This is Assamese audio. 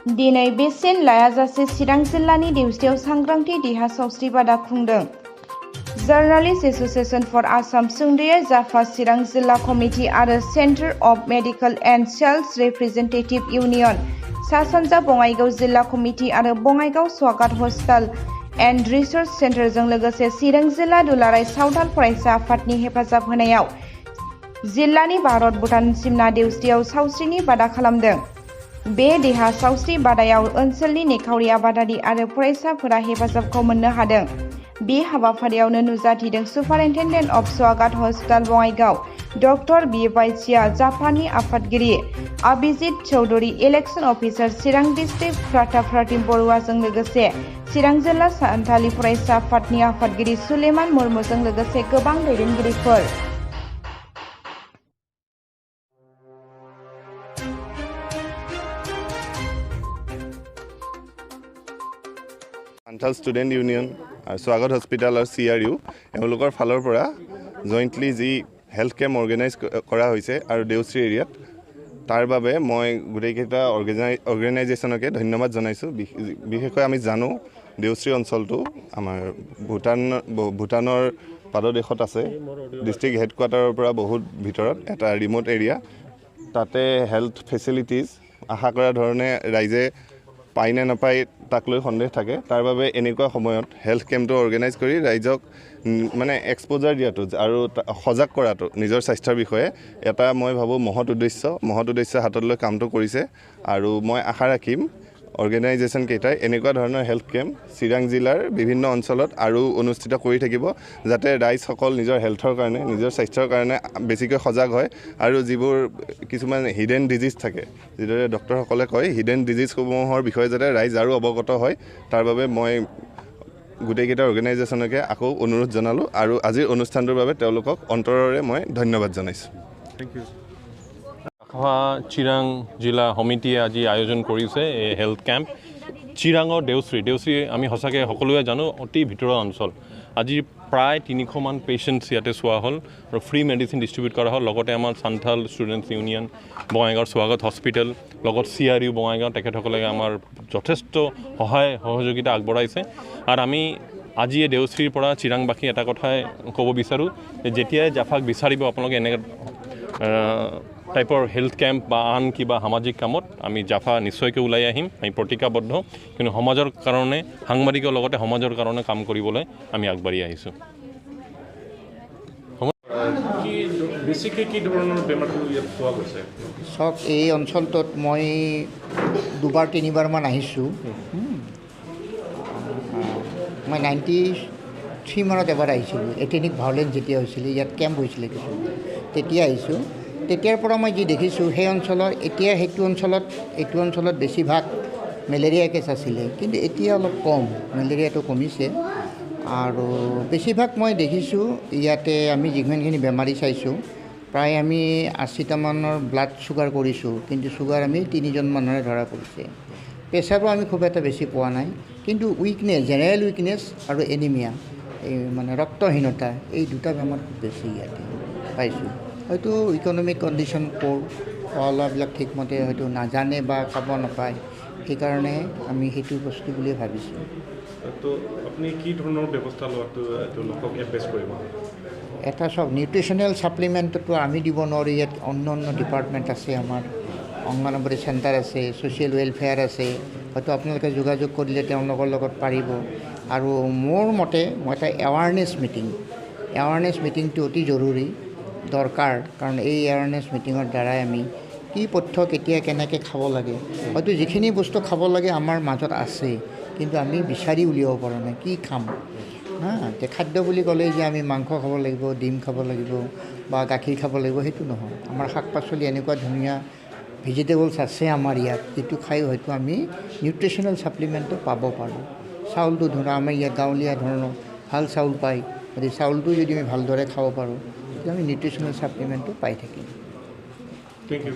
दिनै बेसेन लायाजासे चिरां जिल्लानि देवस्रियाव सांग्रांथि देहा सावस्रि बादा खुंदों। जार्नालिस्ट एस'सिएशन फर आसाम सुंद'यै जाफा चिरां जिल्ला कमिटि आरो centre of medical and sales representative union सा सानजा बङाइगाव जिल्ला कमिटि आरो बङाइगाव स्वागत हस्पिटाल एन्ड रिसार्च सेन्टारजों लोगोसे चिरां जिल्ला दुलाराय सावथाल फरायसा आफादनि हेफाजाब होनायाव जिल्लानि भारत भुटान सिमना देवस्रियाव सावस्रिनि बादा खालामदों। बे देहा सावस्रि बादायाव ओनसोलनि निखावरि आबादारि आरो फरायसाफोरा हेफाजाबखौ मोननो हादों। बे हाबाफारियावनो नुजाथिदों सुपारिनटेन्डेन्ट अफ स्वागत हस्पिटाल बङाइगाव डक्टर बि बायसिया, जापाननि आफादगिरि अभिजित चौधुरी, इलेक्शन अफिसार चिरां डिस्ट्रिक्ट प्रताप बरुवाजों लोगोसे चिरां जिल्ला सानथालि फरायसा आफादनि आफादगिरि सुलेमान मुर्मुजों लोगोसे गोबां दैदेनगिरिफोर। সান্থাল ষ্টুডেণ্ট ইউনিয়ন আৰু স্বাগত হস্পিটেল আৰু CRU এওঁলোকৰ ফালৰ পৰা জইণ্টলি যি হেল্থ কেম্প অৰ্গেনাইজ কৰা হৈছে আৰু দেওশ্ৰী এৰিয়াত, তাৰ বাবে মই গোটেইকেইটা অৰ্গেনাইজেশ্যনকে ধন্যবাদ জনাইছোঁ। বিশেষকৈ আমি জানো দেওশ্ৰী অঞ্চলটো আমাৰ ভূটানৰ পাদদেশত আছে। ডিষ্ট্ৰিক্ট হেডকোৱাৰ্টাৰৰ পৰা বহুত ভিতৰত এটা ৰিম'ট এৰিয়া। তাতে হেল্থ ফেচিলিটিজ আশা কৰা ধৰণে ৰাইজে পায় নে নাপায় তাক লৈ সন্দেহ থাকে। তাৰ বাবে এনেকুৱা সময়ত হেল্থ কেম্পটো অৰ্গেনাইজ কৰি ৰাইজক মানে এক্সপ'জাৰ দিয়াটো আৰু সজাগ কৰাটো নিজৰ স্বাস্থ্যৰ বিষয়ে এটা মই ভাবোঁ মহৎ উদ্দেশ্য হাতত লৈ কামটো কৰিছে। আৰু মই আশা ৰাখিম অৰ্গেনাইজেশ্যন কেইটাই এনেকুৱা ধৰণৰ হেল্থ কেম্প চিৰাং জিলাৰ বিভিন্ন অঞ্চলত আৰু অনুষ্ঠিত কৰি থাকিব, যাতে ৰাইজসকল নিজৰ হেল্থৰ কাৰণে, নিজৰ স্বাস্থ্যৰ কাৰণে বেছিকৈ সজাগ হয় আৰু যিবোৰ কিছুমান হিডেন ডিজিজ থাকে, যিদৰে ডক্টৰসকলে কয়, হিডেন ডিজিজসমূহৰ বিষয়ে যাতে ৰাইজ আৰু অৱগত হয়, তাৰ বাবে মই গোটেইকেইটা অৰ্গেনাইজেশ্যনকে আকৌ অনুৰোধ জনালোঁ আৰু আজিৰ অনুষ্ঠানটোৰ বাবে তেওঁলোকক অন্তৰেৰে মই ধন্যবাদ জনাইছোঁ। Thank U. চিৰাং জিলা সমিতিয়ে আজি আয়োজন কৰিছে এই হেল্থ কেম্প। চিৰাঙৰ দেওশ্ৰী আমি সঁচাকৈ সকলোৱে জানো অতি ভিতৰুৱা অঞ্চল। আজি প্ৰায় 300মান পেচেণ্টছ ইয়াতে চোৱা হ'ল আৰু ফ্ৰী মেডিচিন ডিষ্ট্ৰিবিউট কৰা হ'ল। লগতে আমাৰ সান্থাল ষ্টুডেণ্টছ ইউনিয়ন বঙাইগাঁৱৰ স্বাগত হস্পিটেল, লগত CRU বঙাইগাঁও, তেখেতসকলে আমাৰ যথেষ্ট সহযোগিতা আগবঢ়াইছে। আৰু আমি আজি এই দেওশ্ৰীৰ পৰা চিৰাংবাসী এটা কথাই ক'ব বিচাৰোঁ যে যেতিয়াই জাফাক বিচাৰিব আপোনালোকে এনেকৈ টাইপৰ হেল্থ কেম্প বা আন কিবা সামাজিক কামত আমি জাফা নিশ্চয়কৈ ওলাই আহিম। আমি প্ৰতিজ্ঞাবদ্ধ, কিন্তু সমাজৰ কাৰণে, সাংবাদিকৰ লগতে সমাজৰ কাৰণে কাম কৰিবলৈ আমি আগবাঢ়ি আহিছোঁ। চাওক, এই অঞ্চলটোত মই 2-3বাৰমান আহিছোঁ। মই 93 মানত এবাৰ আহিছিলোঁ। এথেনিক ভায়োলেন্স যেতিয়া হৈছিলে, ইয়াত কেম্প হৈছিলে কিছু, তেতিয়া আহিছোঁ। তেতিয়াৰ পৰা মই যি দেখিছোঁ সেই অঞ্চলৰ, এতিয়া এইটো অঞ্চলত বেছিভাগ মেলেৰিয়া কেছ আছিলে, কিন্তু এতিয়া অলপ কম, মেলেৰিয়াটো কমিছে। আৰু বেছিভাগ মই দেখিছোঁ ইয়াতে আমি যিমানখিনি বেমাৰী চাইছোঁ, প্ৰায় আমি 80টামানৰ ব্লাড চুগাৰ কৰিছোঁ, কিন্তু চুগাৰ আমি 3জন মানুহৰে ধৰা পৰিছে। প্ৰেছাৰো আমি খুব এটা বেছি পোৱা নাই, কিন্তু উইকনেছ, জেনেৰেল উইকনেছ আৰু এনিমিয়া, এই মানে ৰক্তহীনতা, এই দুটা বেমাৰ খুব বেছি ইয়াতে পাইছোঁ। হয়তো ইকনমিক কণ্ডিশ্যন প'ৰ, খোৱা লোৱাবিলাক ঠিকমতে হয়তো নাজানে বা খাব নাপায়, সেইকাৰণে আমি সেইটো বস্তু বুলিয়ে ভাবিছোঁ। তো আপুনি কি ধৰণৰ ব্যৱস্থা লোৱাটো তেওঁলোকক এডভাইচ কৰিব? এটা চব নিউট্ৰিশ্যনেল ছাপ্লিমেণ্টটো আমি দিব নোৱাৰোঁ। ইয়াত অন্য ডিপাৰ্টমেণ্ট আছে, আমাৰ অংগনবাড়ী চেণ্টাৰ আছে, ছ'চিয়েল ৱেলফেয়াৰ আছে, হয়তো আপোনালোকে যোগাযোগ কৰিলে তেওঁলোকৰ লগত পাৰিব। আৰু মোৰ মতে মই এটা এৱাৰনেছ মিটিংটো অতি জৰুৰী দৰকাৰ, কাৰণ এই এৱাৰনেছ মিটিঙৰ দ্বাৰাই আমি কি পথ্য কেতিয়া কেনেকৈ খাব লাগে, হয়তো যিখিনি বস্তু খাব লাগে আমাৰ মাজত আছে, কিন্তু আমি বিচাৰি উলিয়াব পৰা নাই কি খাম। এতিয়া খাদ্য বুলি ক'লেই যে আমি মাংস খাব লাগিব, ডিম খাব লাগিব বা গাখীৰ খাব লাগিব, সেইটো নহয়। আমাৰ শাক পাচলি এনেকুৱা ধুনীয়া ভেজিটেবলছ আছে আমাৰ ইয়াত, যিটো খাই হয়তো আমি নিউট্ৰিশ্যনেল ছাপ্লিমেণ্টটো পাব পাৰোঁ। চাউলটো ধৰা আমাৰ ইয়াত গাঁৱলীয়া ধৰণৰ ভাল চাউল পায়, গতিকে চাউলটো যদি আমি ভালদৰে খাব পাৰোঁ, তেতিয়া আমি নিউট্ৰিশ্যনেল ছাপ্লিমেণ্টটো পাই থাকিম। Thank U.